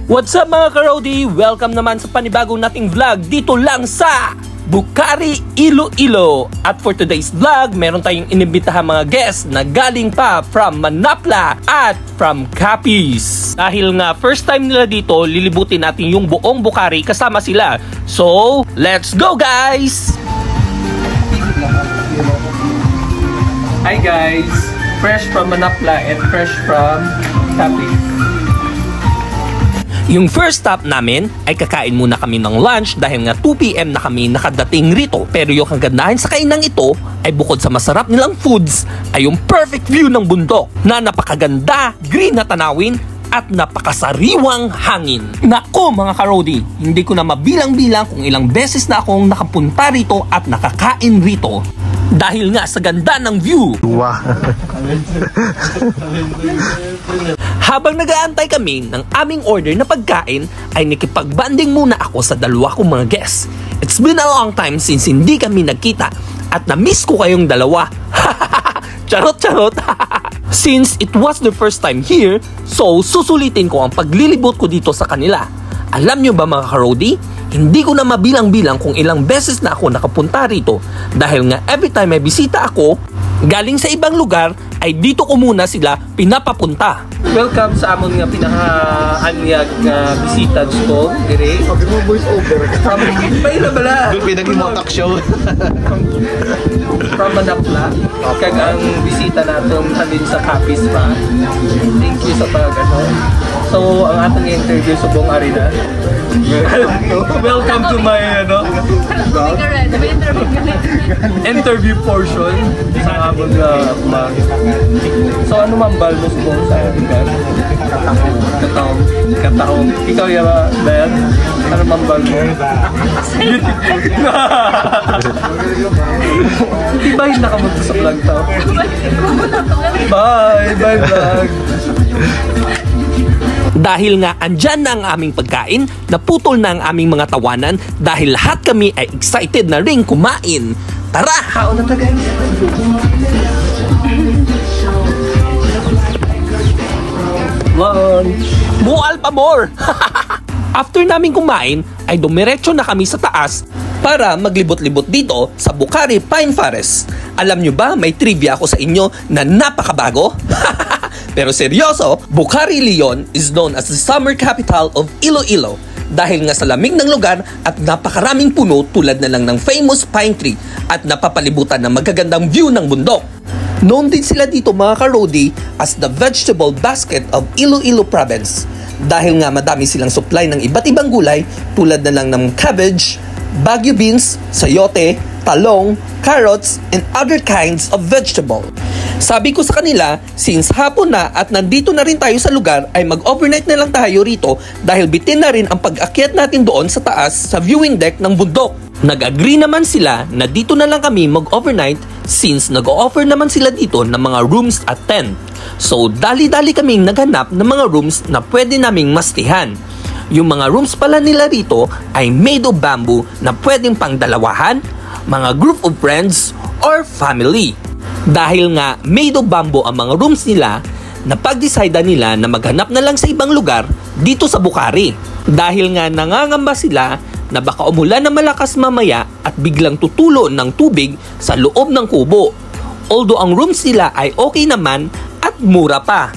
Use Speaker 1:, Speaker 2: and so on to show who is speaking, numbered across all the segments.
Speaker 1: What's up mga ka-Roadie? Welcome naman sa panibagong nating vlog dito lang sa Bucari, Iloilo. At for today's vlog, meron tayong inimbitahan mga guests na galing pa from Manapla at from Capiz. Dahil nga first time nila dito, lilibutin natin yung buong Bucari kasama sila. So, let's go guys! Hi guys! Fresh from Manapla and fresh from Capiz. Yung first stop namin ay kakain muna kami ng lunch dahil nga 2 PM na kami nakadating rito. Pero yung kagandahan sa kainang ito ay bukod sa masarap nilang foods ay yung perfect view ng bundok na napakaganda, green na tanawin at napakasariwang hangin. Nako mga ka-Roadie, hindi ko na mabilang-bilang kung ilang beses na akong nakapunta rito at nakakain rito. Dahil nga sa ganda ng view. Wow. Habang nag-aantay kami ng aming order na pagkain, ay nakipag-banding muna ako sa dalawa kong mga guests. It's been a long time since hindi kami nagkita at na-miss ko kayong dalawa. Charot-charot. Since it was the first time here, so susulitin ko ang paglilibot ko dito sa kanila. Alam nyo ba mga ka-Roadie? Hindi ko na mabilang-bilang kung ilang beses na ako nakapunta rito dahil nga every time may bisita ako galing sa ibang lugar ay dito ko muna sila pinapapunta. Welcome sa amon nga pinaka-anyag bisita dito. Dire.
Speaker 2: Sabi mo voice over.
Speaker 1: Pahila bala.
Speaker 2: Pinag-motak show.
Speaker 1: From Manapla. Kag ang bisita natin halin sa Capiz pa. Thank you sa pag-ano. So, ang atong interview sa buong arena. Welcome to my interview portion sa amon so ano man baldos ko sa lugar? Katahong. Ikaw yaba, Ben? Ano man baldos? Beautiful. Diba yung nakamunta sa vlog tao? Bye vlog. Dahil nga andyan na ang aming pagkain, naputol na ang aming mga tawanan dahil lahat kami ay excited na ring kumain. Tara! Kaon na ta guys! Lunch! Mual pa more! After namin kumain, ay dumiretso na kami sa taas para maglibot-libot dito sa Bucari Pine Forest. Alam nyo ba, may trivia ako sa inyo na napakabago? Pero seryoso, Bucari, Leon is known as the summer capital of Iloilo dahil nga sa lamig ng lugar at napakaraming puno tulad na lang ng famous pine tree at napapalibutan ng magagandang view ng bundok. Known din sila dito mga ka-Roadie as the vegetable basket of Iloilo province dahil nga madami silang supply ng iba't ibang gulay tulad na lang ng cabbage, Baguio beans, sayote, talong, carrots, and other kinds of vegetable. Sabi ko sa kanila, since hapon na at nandito na rin tayo sa lugar, ay mag-overnight na lang tayo rito dahil bitin na rin ang pag-akyat natin doon sa taas sa viewing deck ng bundok. Nag-agree naman sila na dito na lang kami mag-overnight since nag-offer naman sila dito ng mga rooms at tent. So dali-dali kaming naghanap ng mga rooms na pwede naming mastihan. Yung mga rooms pala nila rito ay made of bamboo na pwedeng pang dalawahan, mga group of friends, or family. Dahil nga made of bamboo ang mga rooms nila, napag-decide nila na maghanap na lang sa ibang lugar dito sa Bucari. Dahil nga nangangamba sila na baka umulan na malakas mamaya at biglang tutulo ng tubig sa loob ng kubo. Although ang rooms nila ay okay naman at mura pa.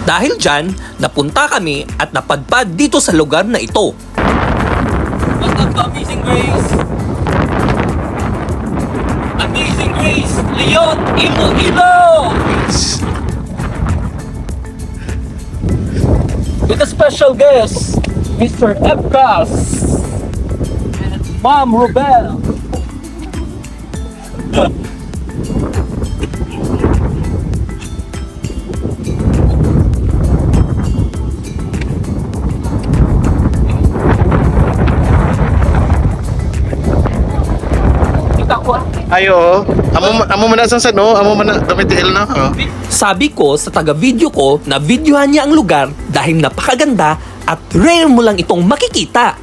Speaker 1: Dahil dyan, napunta kami at napadpad dito sa lugar na ito. Welcome to Amazing Grace! Amazing Grace, Leon, Iloilo! With a special guest, Mr. Ebras and Mom Rubel.
Speaker 2: Ayo, amo man sa no, amo man damit na.
Speaker 1: Sabi ko sa taga-video ko na videohan niya ang lugar dahil napakaganda at rare mo lang itong makikita.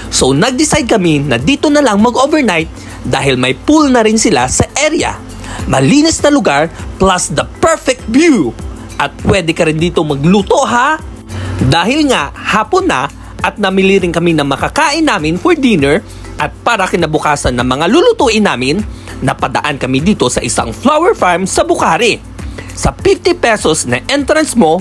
Speaker 1: So nag-decide kami na dito na lang mag-overnight dahil may pool na rin sila sa area. Malinis na lugar plus the perfect view. At pwede ka rin dito magluto ha. Dahil nga hapon na at namili rin kami ng makakain namin for dinner at para kinabukasan ng mga lulutuin namin, napadaan kami dito sa isang flower farm sa Bukhari. Sa 50 pesos na entrance mo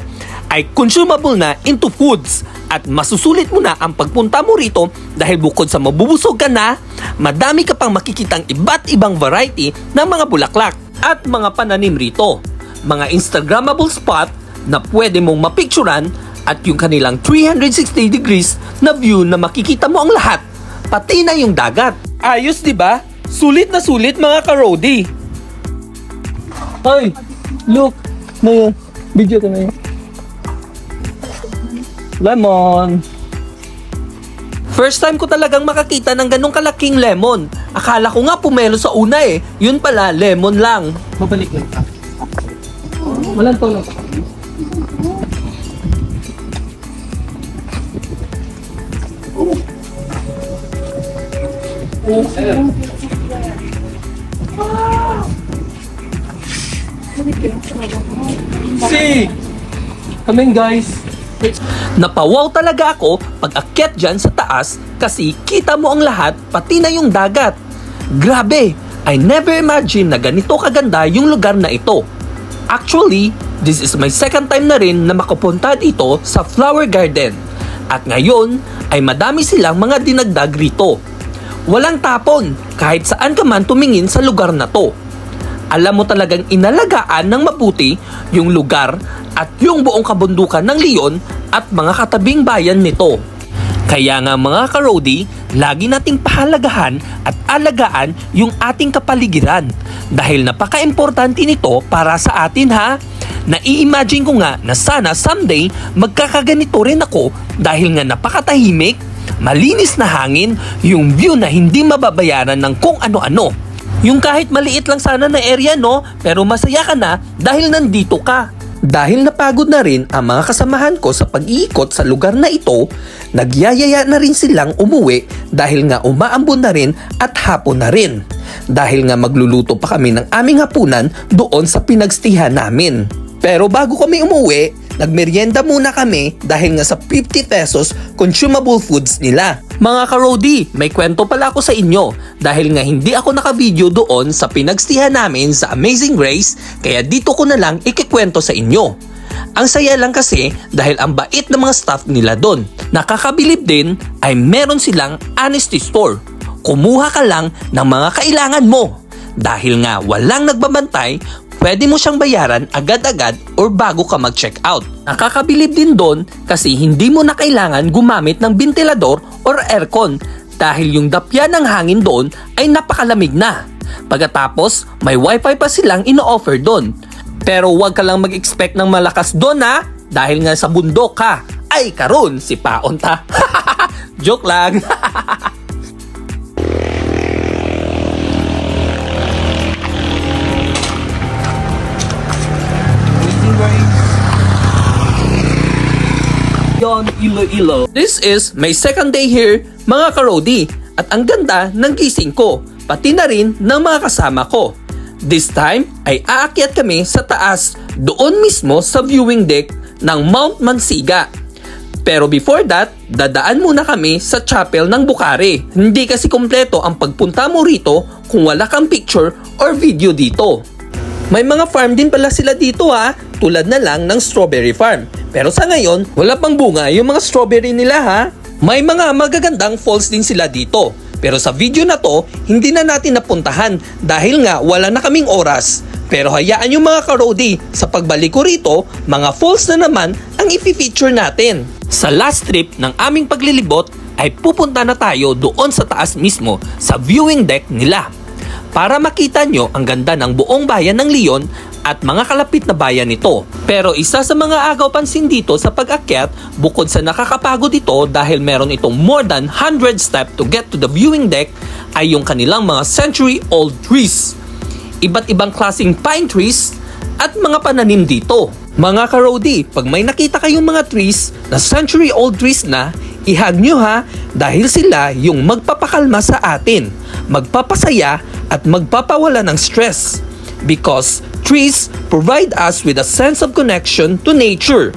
Speaker 1: ay consumable na into foods at masusulit mo na ang pagpunta mo rito dahil bukod sa mabubusog ka na, madami ka pang makikitang iba't ibang variety ng mga bulaklak at mga pananim rito. Mga Instagrammable spot na pwede mong mapicturan at yung kanilang 360 degrees na view na makikita mo ang lahat, pati na yung dagat. Ayos, di ba? Sulit na sulit mga ka-roadie. Ay, look. Na yun. Video ko na yun. Lemon. First time ko talagang makakita ng ganong kalaking lemon. Akala ko nga pumelo sa una eh. Yun pala, lemon lang. Mabalik lang ka. Walang tulog. See! Come in, guys. Napawaw talaga ako pag akyat dyan sa taas kasi kita mo ang lahat pati na yung dagat. Grabe! I never imagined na ganito kaganda yung lugar na ito. Actually, this is my second time na rin na makapunta dito sa flower garden. At ngayon ay madami silang mga dinagdag rito. Walang tapon kahit saan ka man tumingin sa lugar na to. Alam mo talagang inalagaan ng mabuti yung lugar at yung buong kabundukan ng Leon at mga katabing bayan nito. Kaya nga mga ka-roadie, lagi nating pahalagahan at alagaan yung ating kapaligiran dahil napaka-importante nito para sa atin ha. Nai-imagine ko nga na sana someday magkakaganito rin ako dahil nga napakatahimik, malinis na hangin, yung view na hindi mababayaran ng kung ano-ano. Yung kahit maliit lang sana na area no, pero masaya ka na dahil nandito ka. Dahil napagod na rin ang mga kasamahan ko sa pag-iikot sa lugar na ito, nagyayaya na rin silang umuwi dahil nga umaambon na rin at hapon na rin. Dahil nga magluluto pa kami ng aming hapunan doon sa pinagstihan namin. Pero bago kami umuwi, nagmeryenda muna kami dahil nga sa 50 pesos consumable foods nila. Mga ka-roadie, may kwento pala ako sa inyo dahil nga hindi ako naka-video doon sa pinagstihan namin sa Amazing Grace kaya dito ko na lang ikikwento sa inyo. Ang saya lang kasi dahil ang bait ng mga staff nila doon. Nakakabilib din ay meron silang honesty store. Kumuha ka lang ng mga kailangan mo. Dahil nga walang nagbabantay, pwede mo siyang bayaran agad-agad or bago ka mag-check out. Nakakabilib din doon kasi hindi mo na kailangan gumamit ng ventilador or aircon dahil yung dapya ng hangin doon ay napakalamig na. Pagkatapos, may wifi pa silang ino-offer doon. Pero huwag ka lang mag-expect ng malakas doon ha dahil nga sa bundok ka. Ay karon si Paon ta. Joke lang. Iloilo. This is my second day here, mga ka-roadie. At ang ganda ng gising ko, pati na rin ng mga kasama ko. This time ay aakyat kami sa taas, doon mismo sa viewing deck ng Mount Mansiga. Pero before that, dadaan muna kami sa chapel ng Bukhari. Hindi kasi kumpleto ang pagpunta mo rito kung wala kang picture or video dito. May mga farm din pala sila dito ha, tulad na lang ng strawberry farm. Pero sa ngayon, wala pang bunga yung mga strawberry nila ha. May mga magagandang falls din sila dito. Pero sa video na to, hindi na natin napuntahan dahil nga wala na kaming oras. Pero hayaan yung mga ka-roadie, sa pagbalik ko rito, mga falls na naman ang i-feature natin. Sa last trip ng aming paglilibot ay pupunta na tayo doon sa taas mismo sa viewing deck nila. Para makita nyo ang ganda ng buong bayan ng Leon at mga kalapit na bayan nito. Pero isa sa mga agaw pansin dito sa pag-akyat, bukod sa nakakapagod ito dahil meron itong more than 100 steps to get to the viewing deck, ay yung kanilang mga century-old trees. Iba't ibang klaseng pine trees at mga pananim dito. Mga ka-roadie, pag may nakita kayong mga trees na century-old trees na, ihag nyo ha dahil sila yung magpapakalma sa atin, magpapasaya at magpapawala ng stress. Because trees provide us with a sense of connection to nature.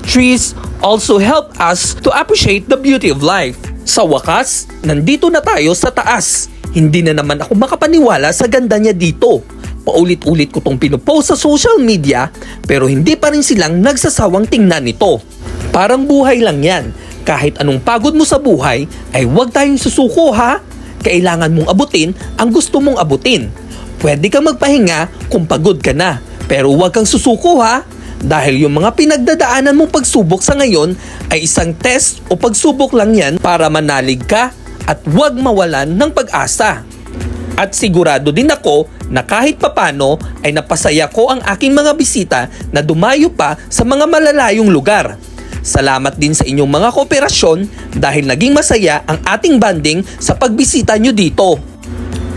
Speaker 1: Trees also help us to appreciate the beauty of life. Sa wakas, nandito na tayo sa taas. Hindi na naman ako makapaniwala sa ganda niya dito. Paulit-ulit ko tong pinupost sa social media pero hindi pa rin silang nagsasawang tingnan nito. Parang buhay lang yan. Kahit anong pagod mo sa buhay ay huwag tayong susuko ha. Kailangan mong abutin ang gusto mong abutin. Pwede kang magpahinga kung pagod ka na pero huwag kang susuko ha. Dahil yung mga pinagdadaanan mong pagsubok sa ngayon ay isang test o pagsubok lang yan para manalig ka at huwag mawalan ng pag-asa. At sigurado din ako na kahit papano ay napasaya ko ang aking mga bisita na dumayo pa sa mga malalayong lugar. Salamat din sa inyong mga kooperasyon dahil naging masaya ang ating banding sa pagbisita nyo dito.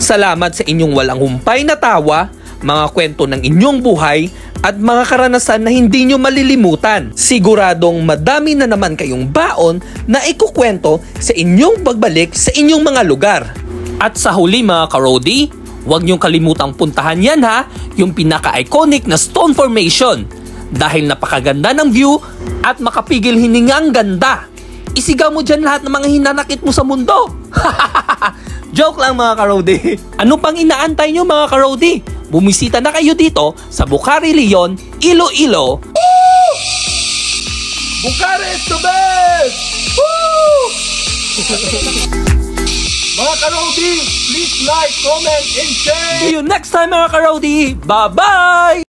Speaker 1: Salamat sa inyong walang humpay na tawa, mga kwento ng inyong buhay at mga karanasan na hindi nyo malilimutan. Siguradong madami na naman kayong baon na ikukwento sa inyong pagbalik sa inyong mga lugar. At sa huli mga ka-Roadie, huwag niyong kalimutang puntahan yan ha, yung pinaka-iconic na stone formation. Dahil napakaganda ng view at makapigil hiningang ganda. Isigaw mo dyan lahat ng mga hinanakit mo sa mundo. Joke lang mga ka-Roadie. Ano pang inaantay nyo mga ka-Roadie? Bumisita na kayo dito sa Bucari Leon, Iloilo. Woo! Bucari is the best! Woo! Mga ka-Roadie, please like, comment, and share! See you next time mga ka-Roadie! Bye-bye!